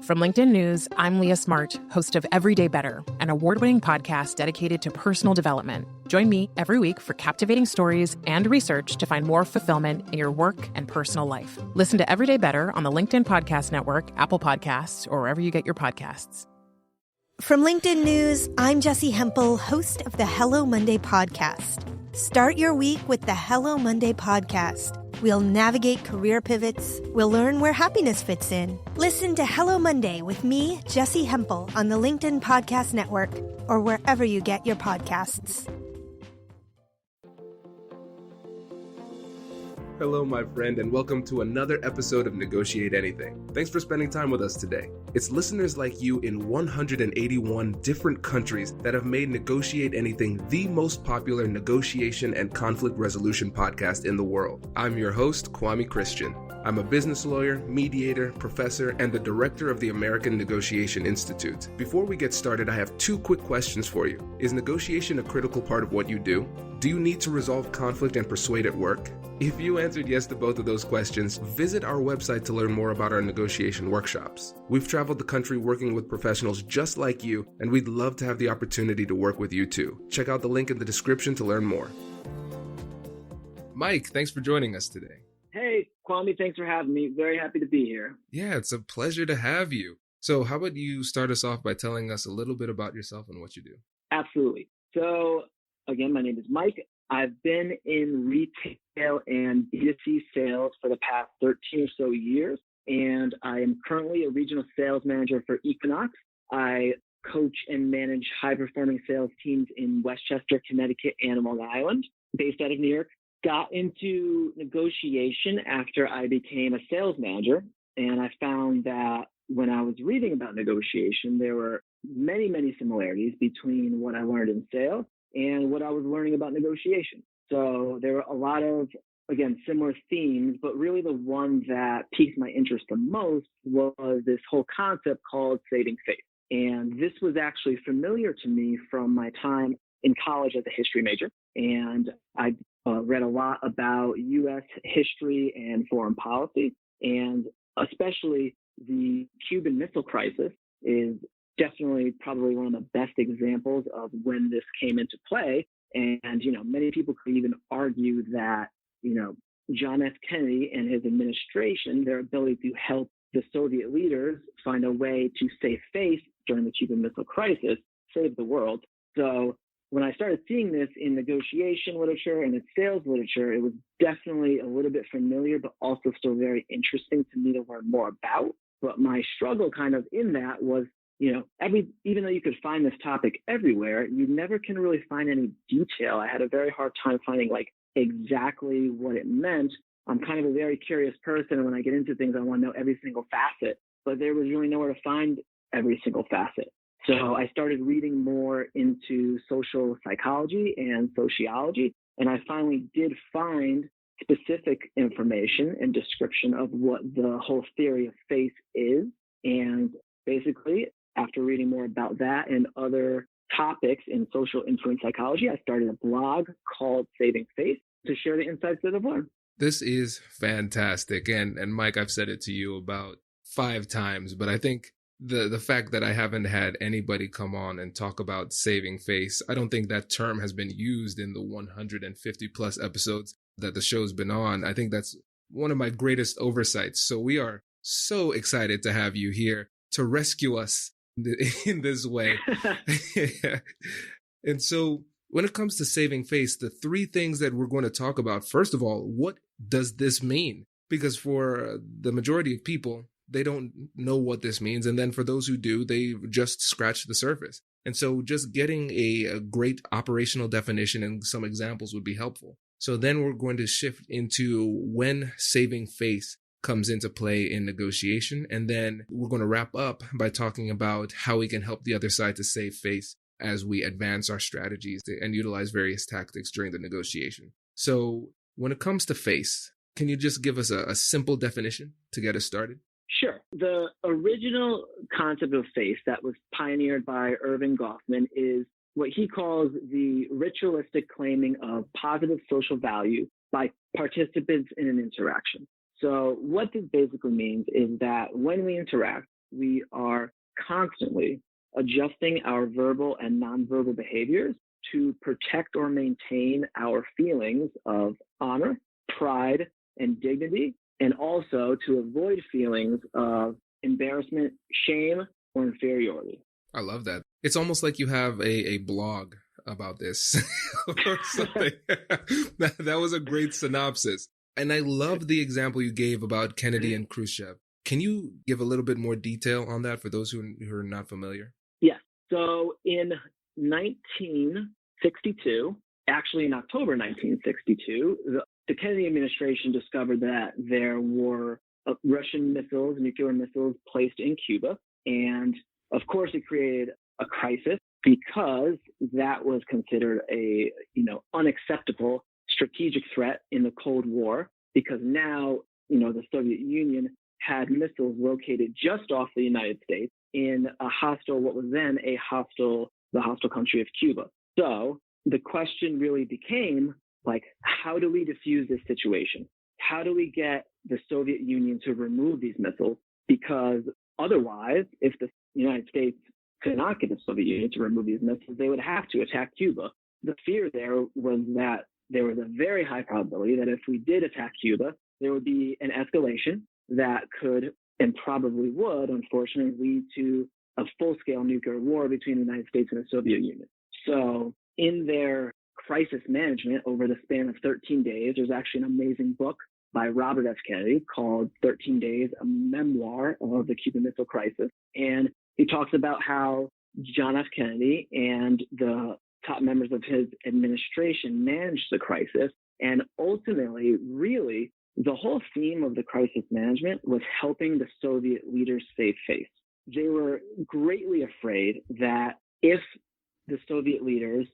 From LinkedIn News, I'm Leah Smart, host of Everyday Better, an award-winning podcast dedicated to personal development. Join me every week for captivating stories and research to find more fulfillment in your work and personal life. Listen to Everyday Better on the LinkedIn Podcast Network, Apple Podcasts, or wherever you get your podcasts. From LinkedIn News, I'm Jessie Hempel, host of the Hello Monday podcast. Start your week with the Hello Monday podcast. We'll navigate career pivots. We'll learn where happiness fits in. Listen to Hello Monday with me, Jessie Hempel, on the LinkedIn Podcast Network or wherever you get your podcasts. Hello, my friend, and welcome to another episode of Negotiate Anything. Thanks for spending time with us today. It's listeners like you in 181 different countries that have made Negotiate Anything the most popular negotiation and conflict resolution podcast in the world. I'm your host, Kwame Christian. I'm a business lawyer, mediator, professor, and the director of the American Negotiation Institute. Before we get started, I have two quick questions for you. Is negotiation a critical part of what you do? Do you need to resolve conflict and persuade at work? If you answered yes to both of those questions, visit our website to learn more about our negotiation workshops. We've traveled the country working with professionals just like you, and we'd love to have the opportunity to work with you too. Check out the link in the description to learn more. Mike, thanks for joining us today. Hey, Kwame, thanks for having me. Very happy to be here. Yeah, it's a pleasure to have you. So how about you start us off by telling us a little bit about yourself and what you do? Absolutely. So, again, my name is Mike. I've been in retail and B2C sales for the past 13 or so years, and I am currently a regional sales manager for Equinox. I coach and manage high-performing sales teams in Westchester, Connecticut, and Long Island, based out of New York. Got into negotiation after I became a sales manager, and I found that when I was reading about negotiation, there were many, many similarities between what I learned in sales and what I was learning about negotiation. So there were a lot of, again, similar themes, but really the one that piqued my interest the most was this whole concept called saving face. And this was actually familiar to me from my time in college as a history major. And I read a lot about U.S. history and foreign policy, and especially the Cuban Missile Crisis is definitely probably one of the best examples of when this came into play. And, many people could even argue that, John F. Kennedy and his administration, their ability to help the Soviet leaders find a way to save face during the Cuban Missile Crisis saved the world. So when I started seeing this in negotiation literature and in sales literature, it was definitely a little bit familiar, but also still very interesting to me to learn more about. But my struggle kind of in that was, even though you could find this topic everywhere, you never can really find any detail. I had a very hard time finding exactly what it meant. I'm kind of a very curious person, and when I get into things, I want to know every single facet, but there was really nowhere to find every single facet. So I started reading more into social psychology and sociology, and I finally did find specific information and description of what the whole theory of face is. And basically, after reading more about that and other topics in social influence psychology, I started a blog called Saving Face to share the insights that I've learned. This is fantastic. And Mike, I've said it to you about 5 times, but I think the fact that I haven't had anybody come on and talk about saving face, I don't think that term has been used in the 150 plus episodes that the show's been on. I think that's one of my greatest oversights. So we are so excited to have you here to rescue us in this way. And so when it comes to saving face, the 3 things that we're going to talk about, first of all, what does this mean? Because for the majority of people, they don't know what this means. And then for those who do, they just scratch the surface. And so just getting a great operational definition and some examples would be helpful. So then we're going to shift into when saving face comes into play in negotiation. And then we're going to wrap up by talking about how we can help the other side to save face as we advance our strategies and utilize various tactics during the negotiation. So when it comes to face, can you just give us a simple definition to get us started? Sure. The original concept of face that was pioneered by Irving Goffman is what he calls the ritualistic claiming of positive social value by participants in an interaction. So what this basically means is that when we interact, we are constantly adjusting our verbal and nonverbal behaviors to protect or maintain our feelings of honor, pride, and dignity, and also to avoid feelings of embarrassment, shame, or inferiority. I love that. It's almost like you have a blog about this or something. That was a great synopsis. And I love the example you gave about Kennedy and Khrushchev. Can you give a little bit more detail on that for those who are not familiar? Yes. So in 1962, actually in October 1962, the Kennedy administration discovered that there were Russian missiles, nuclear missiles placed in Cuba. And of course, it created a crisis because that was considered a, unacceptable strategic threat in the Cold War, because now, the Soviet Union had missiles located just off the United States in what was then the hostile country of Cuba. So the question really became, how do we defuse this situation? How do we get the Soviet Union to remove these missiles? Because otherwise, if the United States could not get the Soviet Union to remove these missiles, they would have to attack Cuba. The fear there was that there was a very high probability that if we did attack Cuba, there would be an escalation that could and probably would, unfortunately, lead to a full-scale nuclear war between the United States and the Soviet Union. So in their crisis management over the span of 13 days, there's actually an amazing book by Robert F. Kennedy called 13 Days, a memoir of the Cuban Missile Crisis. And he talks about how John F. Kennedy and the top members of his administration managed the crisis. And ultimately, really, the whole theme of the crisis management was helping the Soviet leaders save face. They were greatly afraid that if the Soviet leaders,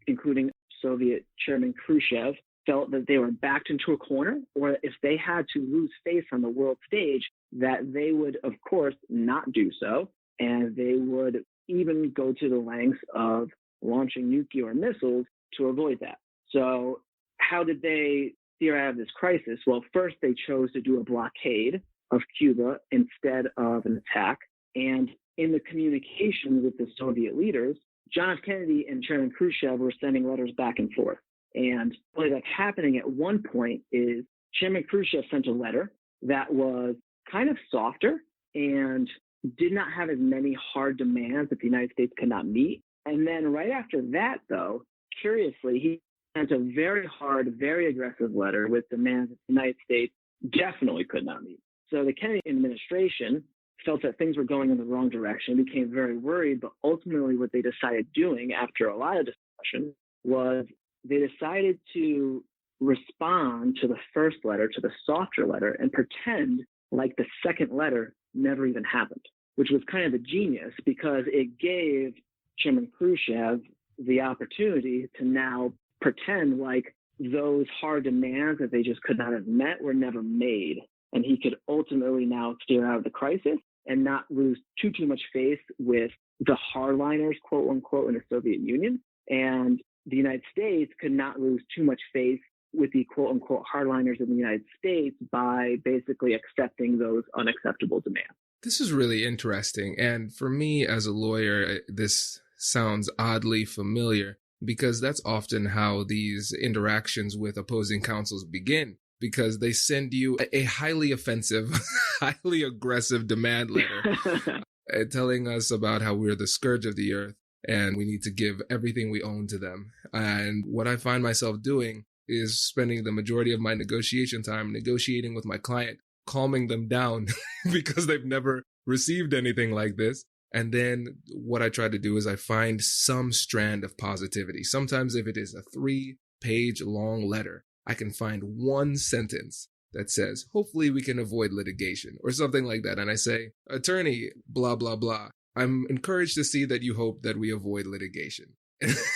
including Soviet Chairman Khrushchev, felt that they were backed into a corner, or if they had to lose face on the world stage, that they would, of course, not do so. And they would even go to the lengths of launching nuclear missiles to avoid that. So how did they steer out of this crisis? Well, first they chose to do a blockade of Cuba instead of an attack. And in the communication with the Soviet leaders, John F. Kennedy and Chairman Khrushchev were sending letters back and forth. And what that's happening at one point is Chairman Khrushchev sent a letter that was kind of softer and did not have as many hard demands that the United States could not meet. And then right after that, though, curiously, he sent a very hard, very aggressive letter with demands that the United States definitely could not meet. So the Kennedy administration felt that things were going in the wrong direction, became very worried, but ultimately what they decided doing after a lot of discussion was they decided to respond to the first letter, to the softer letter, and pretend like the second letter never even happened, which was kind of a genius because it gave Chairman Khrushchev the opportunity to now pretend like those hard demands that they just could not have met were never made. And he could ultimately now steer out of the crisis and not lose too much faith with the hardliners, quote unquote, in the Soviet Union. And the United States could not lose too much faith with the quote unquote hardliners in the United States by basically accepting those unacceptable demands. This is really interesting. And for me as a lawyer, this sounds oddly familiar because that's often how these interactions with opposing counsels begin, because they send you a highly offensive, highly aggressive demand letter telling us about how we're the scourge of the earth and we need to give everything we own to them. And what I find myself doing is spending the majority of my negotiation time negotiating with my client, calming them down because they've never received anything like this. And then what I try to do is I find some strand of positivity. Sometimes if it is a 3-page long letter, I can find one sentence that says, hopefully we can avoid litigation or something like that. And I say, attorney, blah, blah, blah. I'm encouraged to see that you hope that we avoid litigation.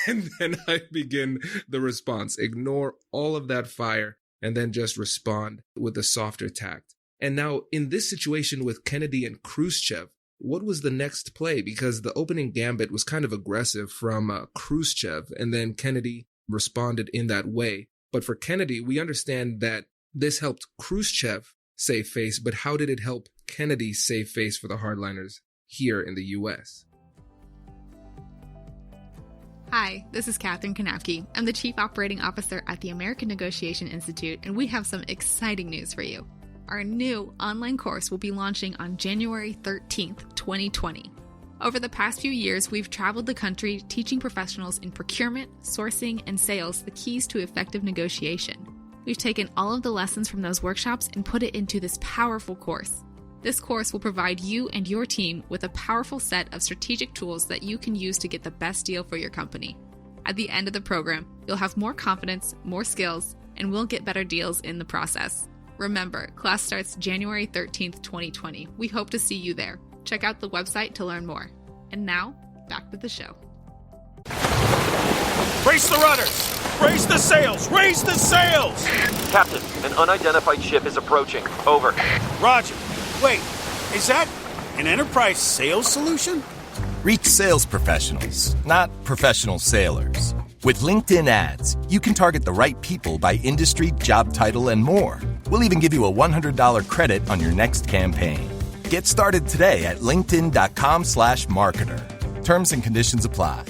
And then I begin the response, ignore all of that fire, and then just respond with a softer tact. And now in this situation with Kennedy and Khrushchev, what was the next play? Because the opening gambit was kind of aggressive from Khrushchev, and then Kennedy responded in that way. But for Kennedy, we understand that this helped Khrushchev save face, but how did it help Kennedy save face for the hardliners here in the U.S.? Hi, this is Katherine Kanapke. I'm the Chief Operating Officer at the American Negotiation Institute, and we have some exciting news for you. Our new online course will be launching on January 13th, 2020. Over the past few years, we've traveled the country teaching professionals in procurement, sourcing, and sales the keys to effective negotiation. We've taken all of the lessons from those workshops and put it into this powerful course. This course will provide you and your team with a powerful set of strategic tools that you can use to get the best deal for your company. At the end of the program, you'll have more confidence, more skills, and we'll get better deals in the process. Remember, class starts January 13th, 2020. We hope to see you there. Check out the website to learn more. And now, back to the show. Brace the rudders! Raise the sails! Raise the sails! Captain, an unidentified ship is approaching. Over. Roger. Wait, is that an enterprise sales solution? Reach sales professionals, not professional sailors. With LinkedIn ads, you can target the right people by industry, job title, and more. We'll even give you a $100 credit on your next campaign. Get started today at linkedin.com/marketer. Terms and conditions apply.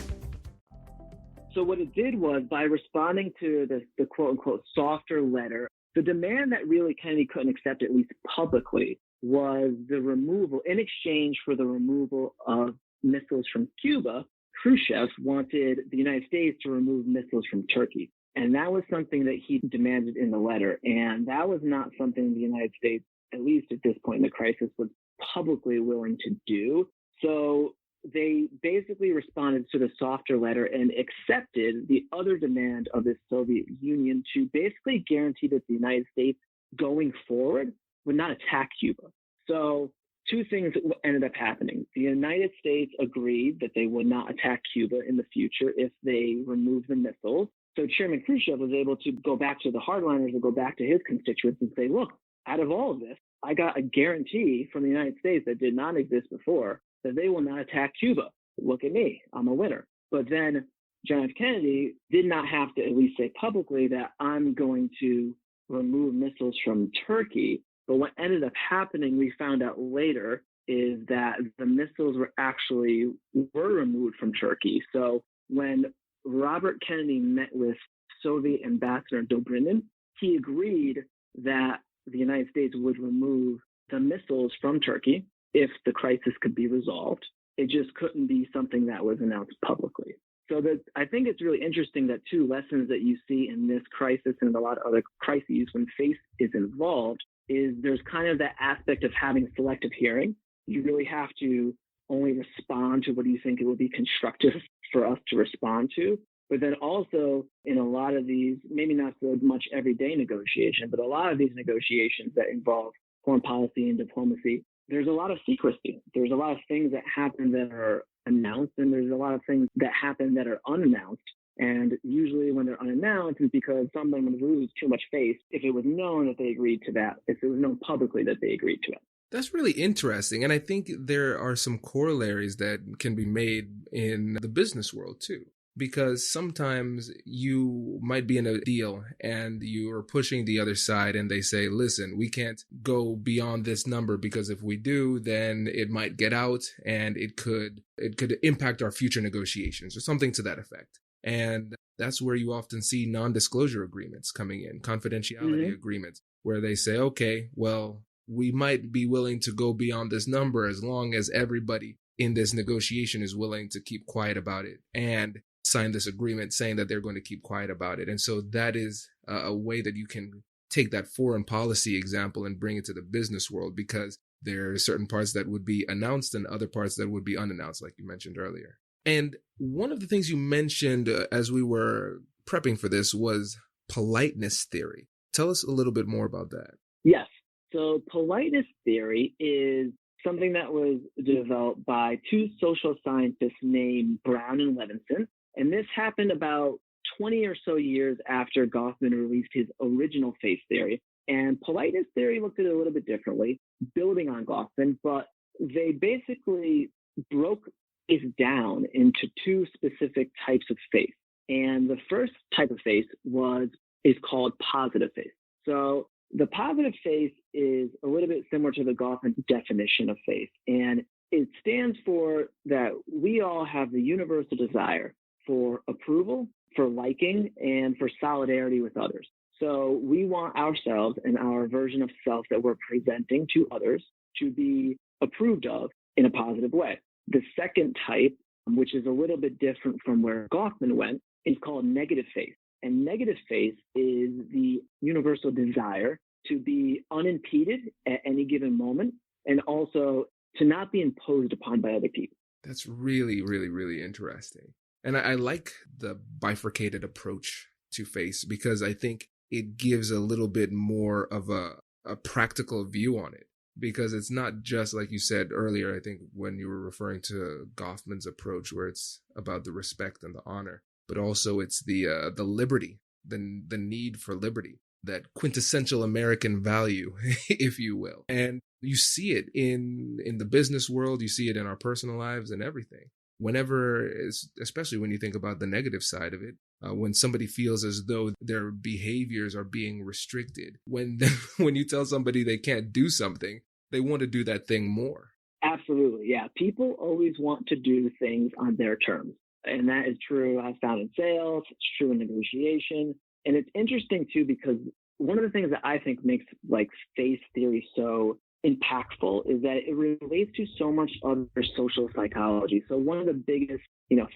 So what it did was, by responding to the quote-unquote softer letter, the demand that really Kennedy couldn't accept, at least publicly, was the removal, in exchange for the removal of missiles from Cuba. Khrushchev wanted the United States to remove missiles from Turkey. And that was something that he demanded in the letter. And that was not something the United States, at least at this point in the crisis, was publicly willing to do. So they basically responded to the softer letter and accepted the other demand of the Soviet Union to basically guarantee that the United States going forward would not attack Cuba. So two things ended up happening. The United States agreed that they would not attack Cuba in the future if they removed the missiles. So Chairman Khrushchev was able to go back to the hardliners and go back to his constituents and say, look, out of all of this, I got a guarantee from the United States that did not exist before that they will not attack Cuba. Look at me, I'm a winner. But then John F. Kennedy did not have to at least say publicly that I'm going to remove missiles from Turkey. But what ended up happening, we found out later, is that the missiles were removed from Turkey. So when Robert Kennedy met with Soviet Ambassador Dobrynin, he agreed that the United States would remove the missiles from Turkey if the crisis could be resolved. It just couldn't be something that was announced publicly. So I think it's really interesting that two lessons that you see in this crisis and a lot of other crises when faith is involved is there's kind of that aspect of having selective hearing. You really have to only respond to what you think it will be constructive for us to respond to. But then also in a lot of these, maybe not so much everyday negotiation, but a lot of these negotiations that involve foreign policy and diplomacy, there's a lot of secrecy. There's a lot of things that happen that are announced, and there's a lot of things that happen that are unannounced. And usually when they're unannounced, it's because someone would lose too much face if it was known that they agreed to that, if it was known publicly that they agreed to it. That's really interesting. And I think there are some corollaries that can be made in the business world too. Because sometimes you might be in a deal and you are pushing the other side and they say, listen, we can't go beyond this number because if we do, then it might get out and it could impact our future negotiations or something to that effect. And that's where you often see non-disclosure agreements coming in, confidentiality agreements, where they say, okay, well, we might be willing to go beyond this number as long as everybody in this negotiation is willing to keep quiet about it and sign this agreement saying that they're going to keep quiet about it. And so that is a way that you can take that foreign policy example and bring it to the business world, because there are certain parts that would be announced and other parts that would be unannounced, like you mentioned earlier. And one of the things you mentioned as we were prepping for this was politeness theory. Tell us a little bit more about that. Yes. So politeness theory is something that was developed by two social scientists named Brown and Levinson. And this happened about 20 or so years after Goffman released his original face theory. And politeness theory looked at it a little bit differently, building on Goffman, but they basically broke it down into two specific types of face. And the first type of face is called positive face. So the positive face is a little bit similar to the Goffman definition of face. And it stands for that we all have the universal desire for approval, for liking, and for solidarity with others. So we want ourselves and our version of self that we're presenting to others to be approved of in a positive way. The second type, which is a little bit different from where Goffman went, is called negative face. And negative face is the universal desire to be unimpeded at any given moment and also to not be imposed upon by other people. That's really, really, really interesting. And I like the bifurcated approach to face because I think it gives a little bit more of a practical view on it. Because it's not just like you said earlier, I think when you were referring to Goffman's approach where it's about the respect and the honor, but also it's the liberty, the need for liberty, that quintessential American value, if you will. And you see it in the business world, you see it in our personal lives and everything. Whenever, especially when you think about the negative side of it, when somebody feels as though their behaviors are being restricted, when you tell somebody they can't do something, they want to do that thing more. Absolutely. Yeah. People always want to do things on their terms. And that is true, I found, in sales. It's true in negotiation. And it's interesting, too, because one of the things that I think makes like face theory so impactful is that it relates to so much other social psychology. So one of the biggest,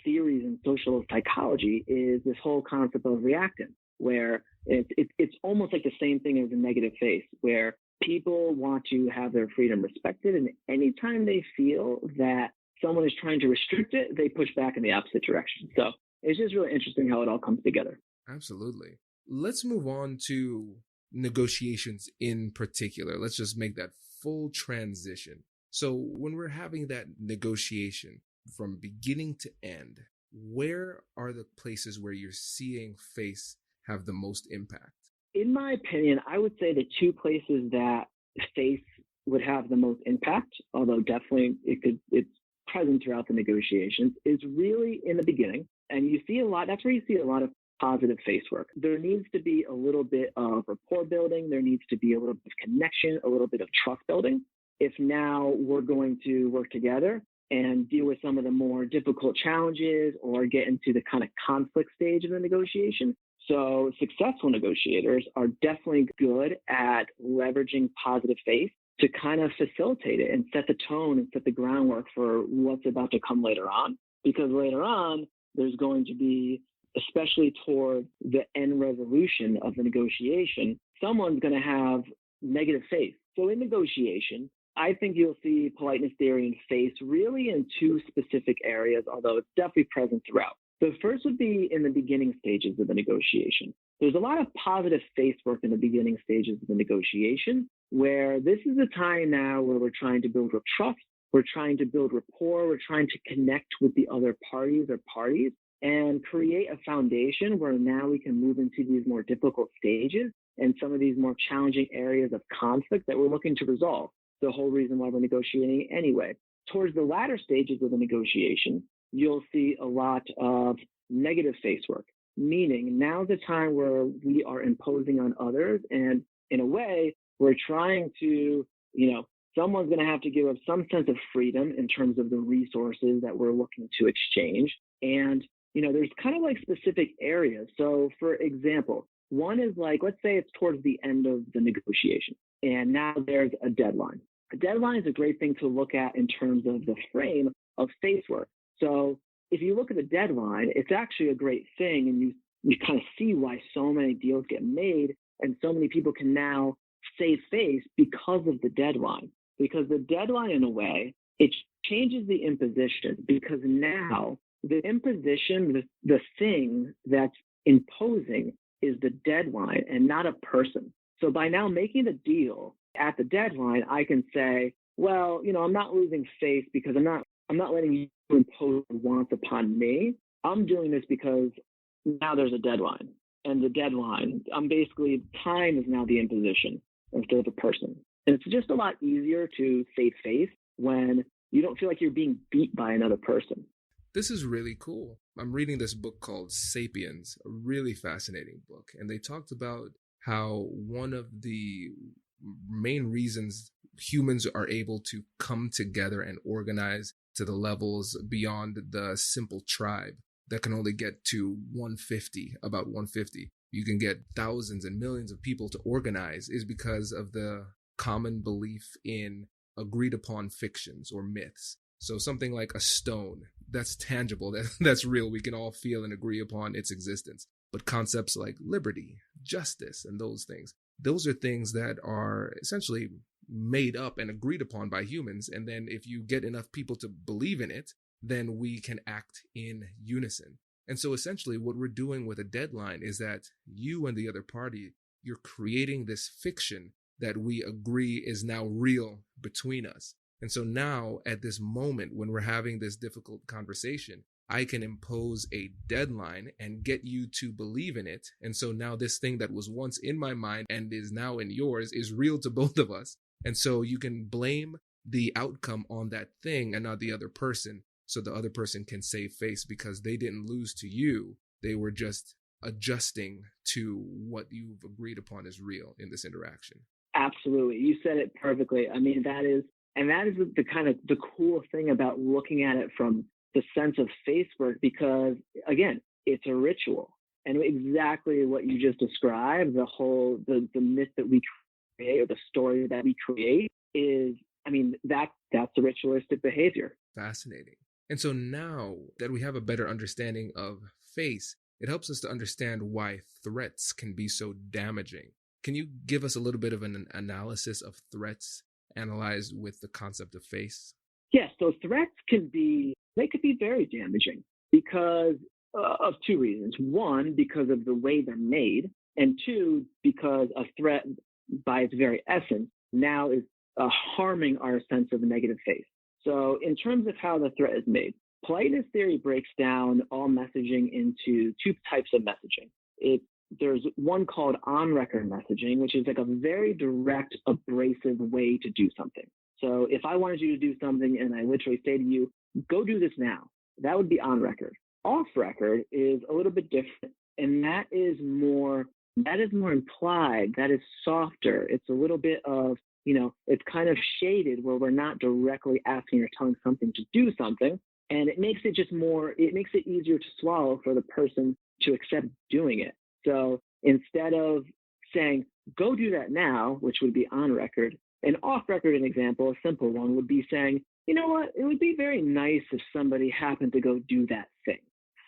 theories in social psychology is this whole concept of reactance, where it's almost like the same thing as a negative face, where people want to have their freedom respected. And anytime they feel that someone is trying to restrict it, they push back in the opposite direction. So it's just really interesting how it all comes together. Absolutely. Let's move on to negotiations in particular. Let's just make that full transition. So when we're having that negotiation from beginning to end, where are the places where you're seeing face have the most impact? In my opinion, I would say the two places that face would have the most impact, although definitely it's present throughout the negotiations, is really in the beginning. And that's where you see a lot of positive face work. There needs to be a little bit of rapport building. There needs to be a little bit of connection, a little bit of trust building. If now we're going to work together and deal with some of the more difficult challenges or get into the kind of conflict stage of the negotiation. So successful negotiators are definitely good at leveraging positive face to kind of facilitate it and set the tone and set the groundwork for what's about to come later on. Because later on, there's going to be, especially toward the end resolution of the negotiation, someone's going to have negative face. So in negotiation, I think you'll see politeness theory and face really in two specific areas, although it's definitely present throughout. The first would be in the beginning stages of the negotiation. There's a lot of positive face work in the beginning stages of the negotiation, where this is the time now where we're trying to build trust, we're trying to build rapport, we're trying to connect with the other parties and create a foundation where now we can move into these more difficult stages and some of these more challenging areas of conflict that we're looking to resolve. The whole reason why we're negotiating anyway. Towards the latter stages of the negotiation, you'll see a lot of negative face work, meaning now's the time where we are imposing on others. And in a way, we're trying to, someone's going to have to give up some sense of freedom in terms of the resources that we're looking to exchange. And, there's kind of like specific areas. So for example, one is like, let's say it's towards the end of the negotiation and now there's a deadline. A deadline is a great thing to look at in terms of the frame of face work. So if you look at the deadline, it's actually a great thing. And you kind of see why so many deals get made and so many people can now save face because of the deadline. Because the deadline, in a way, it changes the imposition because now the imposition, the thing that's imposing is the deadline and not a person. So by now making the deal at the deadline, I can say, well, I'm not losing face because I'm not letting you impose wants upon me. I'm doing this because now there's a deadline. And the deadline, time is now the imposition instead of a person. And it's just a lot easier to save face when you don't feel like you're being beat by another person. This is really cool. I'm reading this book called Sapiens, a really fascinating book. And they talked about how one of the main reasons humans are able to come together and organize to the levels beyond the simple tribe that can only get to 150, about 150. You can get thousands and millions of people to organize is because of the common belief in agreed upon fictions or myths. So something like a stone, that's tangible, that's real. We can all feel and agree upon its existence. But concepts like liberty, justice, and those are things that are essentially made up and agreed upon by humans. And then if you get enough people to believe in it, then we can act in unison. And so essentially what we're doing with a deadline is that you and the other party, you're creating this fiction that we agree is now real between us. And so now at this moment when we're having this difficult conversation, I can impose a deadline and get you to believe in it. And so now this thing that was once in my mind and is now in yours is real to both of us. And so you can blame the outcome on that thing and not the other person. So the other person can save face because they didn't lose to you. They were just adjusting to what you've agreed upon is real in this interaction. Absolutely. You said it perfectly. I mean, that is the kind of the cool thing about looking at it from the sense of face work, because again, it's a ritual. And exactly what you just described, the myth that we create or the story that we create is, I mean, that's the ritualistic behavior. Fascinating. And so now that we have a better understanding of face, it helps us to understand why threats can be so damaging. Can you give us a little bit of an analysis of threats analyzed with the concept of face? Yes, so threats could be very damaging because of two reasons. One, because of the way they're made, and two, because a threat by its very essence now is harming our sense of negative face. So in terms of how the threat is made, politeness theory breaks down all messaging into two types of messaging. There's one called on-record messaging, which is like a very direct, abrasive way to do something. So if I wanted you to do something and I literally say to you, go do this now, that would be on record. Off record is a little bit different, and that is more implied, that is softer. It's a little bit of, it's kind of shaded where we're not directly asking or telling something to do something. And it makes it easier to swallow for the person to accept doing it. So instead of saying, go do that now, which would be on record, an off record, an example, a simple one would be saying, you know what, it would be very nice if somebody happened to go do that thing.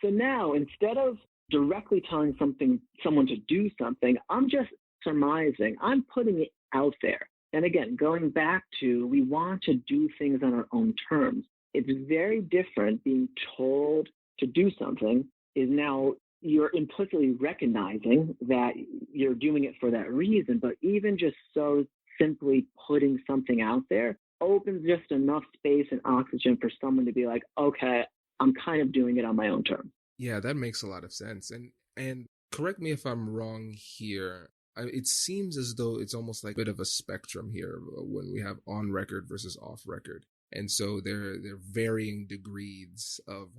So now instead of directly telling someone to do something, I'm just surmising, I'm putting it out there. And again, going back to, we want to do things on our own terms. It's very different being told to do something is now you're implicitly recognizing that you're doing it for that reason. But even just so simply putting something out there opens just enough space and oxygen for someone to be like, okay, I'm kind of doing it on my own terms. Yeah, that makes a lot of sense. And correct me if I'm wrong here. It seems as though it's almost like a bit of a spectrum here when we have on record versus off record. And so there are varying degrees of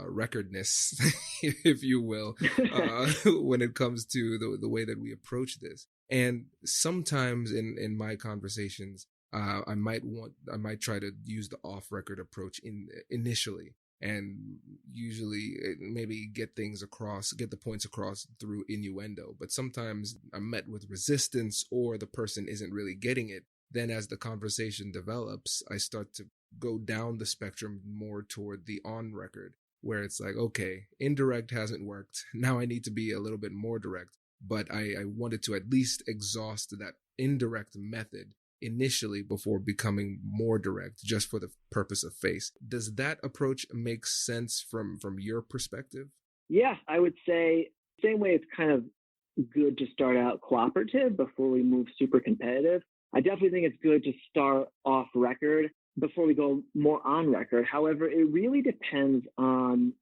recordness, if you will, when it comes to the way that we approach this. And sometimes in my conversations, I might try to use the off record approach initially. And usually maybe get the points across through innuendo. But sometimes I'm met with resistance or the person isn't really getting it. Then as the conversation develops, I start to go down the spectrum more toward the on record, where it's like, okay, indirect hasn't worked. Now I need to be a little bit more direct. But I wanted to at least exhaust that indirect method initially before becoming more direct, just for the purpose of face. Does that approach make sense from your perspective? Yeah, I would say same way it's kind of good to start out cooperative before we move super competitive. I definitely think it's good to start off record before we go more on record. However, it really depends on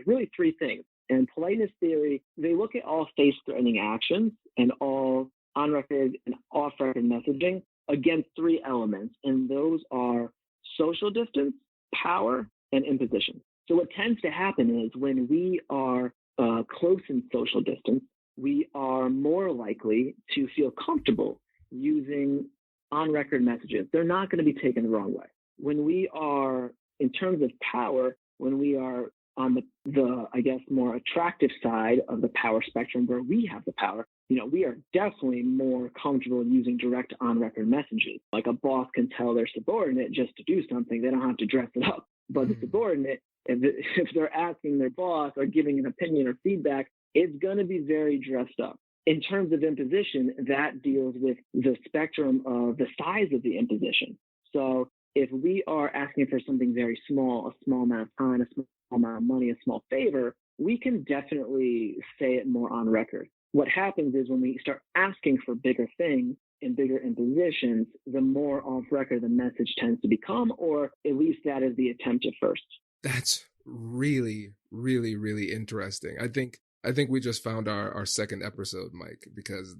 really three things. And politeness theory, they look at all face-threatening actions and all on-record and off-record messaging against three elements, and those are social distance, power, and imposition. So what tends to happen is when we are close in social distance, we are more likely to feel comfortable using on-record messages. They're not going to be taken the wrong way. When we are, in terms of power, when we are on the I guess, more attractive side of the power spectrum where we have the power, we are definitely more comfortable using direct on-record messages. Like a boss can tell their subordinate just to do something. They don't have to dress it up. But the subordinate, if they're asking their boss or giving an opinion or feedback, it's going to be very dressed up. In terms of imposition, that deals with the spectrum of the size of the imposition. So if we are asking for something very small, a small amount of time, a small amount of money, a small favor, we can definitely say it more on record. What happens is when we start asking for bigger things and bigger impositions, the more off record the message tends to become, or at least that is the attempt at first. That's really, really, really interesting. I think we just found our second episode, Mike, because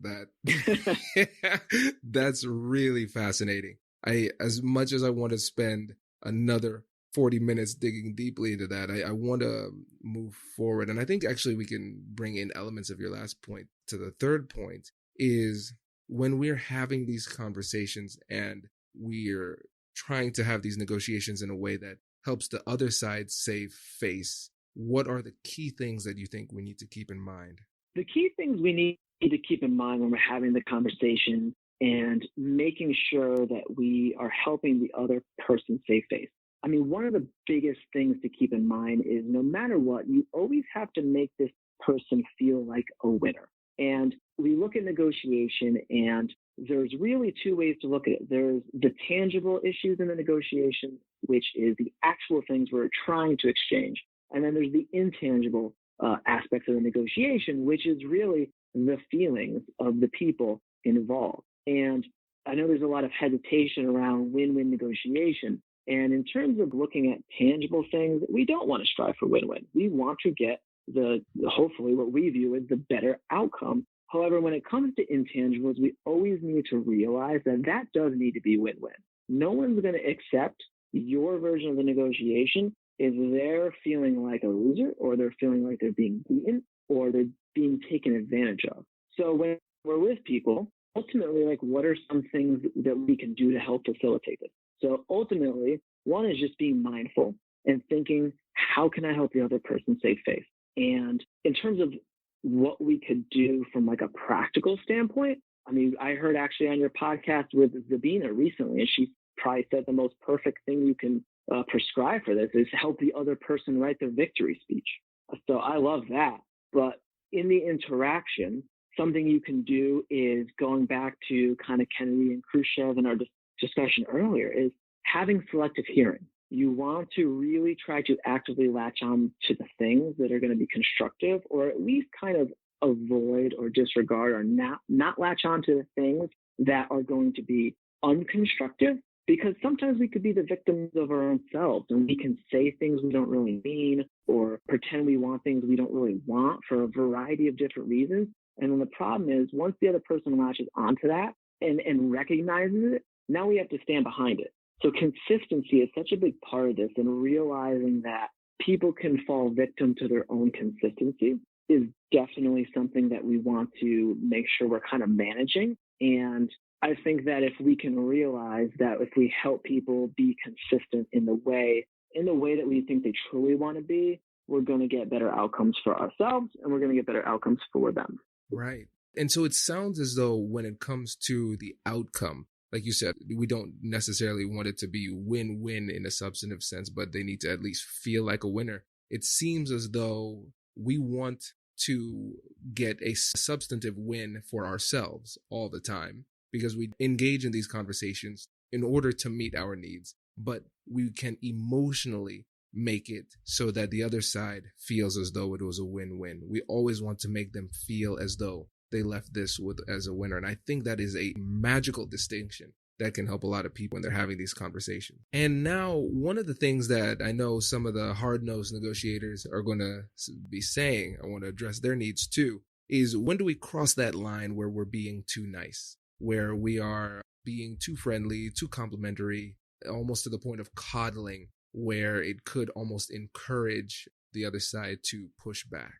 that's really fascinating. As much as I want to spend another 40 minutes digging deeply into that, I want to move forward. And I think actually we can bring in elements of your last point to the third point is when we're having these conversations and we're trying to have these negotiations in a way that helps the other side save face, what are the key things that you think we need to keep in mind? The key things we need to keep in mind when we're having the conversation and making sure that we are helping the other person save face. I mean, one of the biggest things to keep in mind is no matter what, you always have to make this person feel like a winner. And we look at negotiation, and there's really two ways to look at it. There's the tangible issues in the negotiation, which is the actual things we're trying to exchange. And then there's the intangible aspects of the negotiation, which is really the feelings of the people involved. And I know there's a lot of hesitation around win-win negotiation. And in terms of looking at tangible things, we don't want to strive for win-win. We want to get hopefully what we view as the better outcome. However, when it comes to intangibles, we always need to realize that does need to be win-win. No one's going to accept your version of the negotiation if they're feeling like a loser, or they're feeling like they're being beaten, or they're being taken advantage of. So when we're with people, ultimately, like, what are some things that we can do to help facilitate this? So ultimately, one is just being mindful and thinking, how can I help the other person save face? And in terms of what we could do from like a practical standpoint, I mean, I heard actually on your podcast with Zabina recently, and she probably said the most perfect thing you can prescribe for this is help the other person write their victory speech. So I love that. But in the interaction, something you can do is going back to kind of Kennedy and Khrushchev and our discussion earlier is having selective hearing. You want to really try to actively latch on to the things that are going to be constructive, or at least kind of avoid or disregard or not latch on to the things that are going to be unconstructive, because sometimes we could be the victims of our own selves and we can say things we don't really mean or pretend we want things we don't really want for a variety of different reasons. And then the problem is once the other person latches onto that and recognizes it, now we have to stand behind it. So consistency is such a big part of this, and realizing that people can fall victim to their own consistency is definitely something that we want to make sure we're kind of managing. And I think that if we can realize that if we help people be consistent in the way that we think they truly want to be, we're going to get better outcomes for ourselves, and we're going to get better outcomes for them. Right. And so it sounds as though when it comes to the outcome, like you said, we don't necessarily want it to be win-win in a substantive sense, but they need to at least feel like a winner. It seems as though we want to get a substantive win for ourselves all the time, because we engage in these conversations in order to meet our needs, but we can emotionally make it so that the other side feels as though it was a win-win. We always want to make them feel as though they left this as a winner. And I think that is a magical distinction that can help a lot of people when they're having these conversations. And now, one of the things that I know some of the hard-nosed negotiators are going to be saying, I want to address their needs too, is when do we cross that line where we're being too nice, where we are being too friendly, too complimentary, almost to the point of coddling, where it could almost encourage the other side to push back?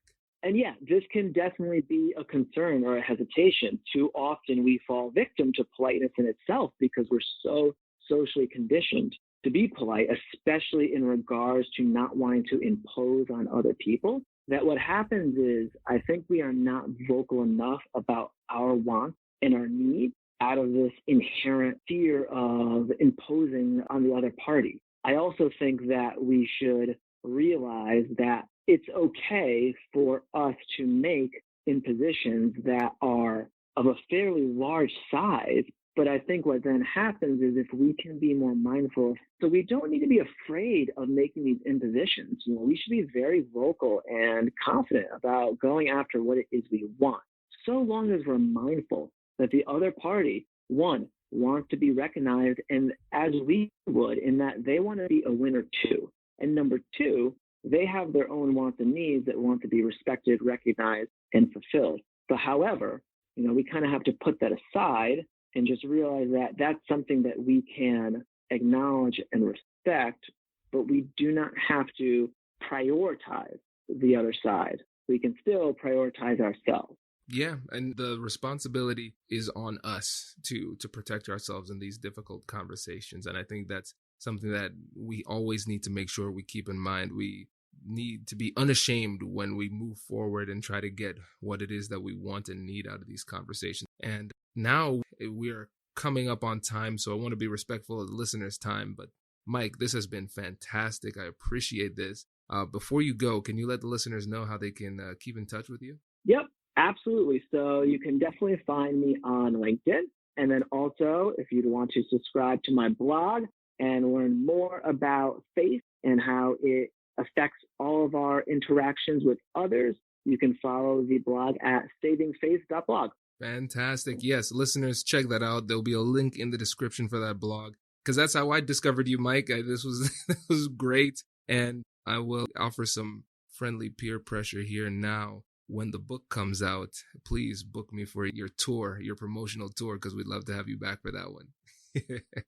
And yeah, this can definitely be a concern or a hesitation. Too often we fall victim to politeness in itself because we're so socially conditioned to be polite, especially in regards to not wanting to impose on other people, that what happens is I think we are not vocal enough about our wants and our needs out of this inherent fear of imposing on the other party. I also think that we should realize that it's okay for us to make impositions that are of a fairly large size. But I think what then happens is if we can be more mindful, so we don't need to be afraid of making these impositions. We should be very vocal and confident about going after what it is we want, so long as we're mindful that the other party, one, wants to be recognized, and as we would, in that they want to be a winner too. And number two, they have their own wants and needs that want to be respected, recognized, and fulfilled. But however, we kind of have to put that aside and just realize that that's something that we can acknowledge and respect, but we do not have to prioritize the other side. We can still prioritize ourselves. Yeah, and the responsibility is on us to protect ourselves in these difficult conversations. And I think that's something that we always need to make sure we keep in mind. We need to be unashamed when we move forward and try to get what it is that we want and need out of these conversations. And now we are coming up on time, so I want to be respectful of the listeners' time. But Mike, this has been fantastic. I appreciate this. Before you go, can you let the listeners know how they can keep in touch with you? Yep, absolutely. So you can definitely find me on LinkedIn. And then also, if you'd want to subscribe to my blog and learn more about faith and how it affects all of our interactions with others, you can follow the blog at savingfaith.blog. Fantastic. Yes, listeners, check that out. There'll be a link in the description for that blog, because that's how I discovered you, Mike. This was great. And I will offer some friendly peer pressure here now. When the book comes out, please book me for your tour, your promotional tour, because we'd love to have you back for that one.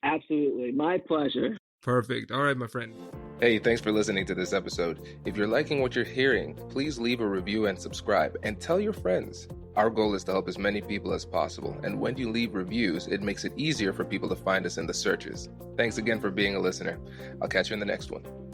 Absolutely. My pleasure. Perfect. All right, my friend. Hey, thanks for listening to this episode. If you're liking what you're hearing, please leave a review and subscribe, and tell your friends. Our goal is to help as many people as possible, and when you leave reviews, it makes it easier for people to find us in the searches. Thanks again for being a listener. I'll catch you in the next one.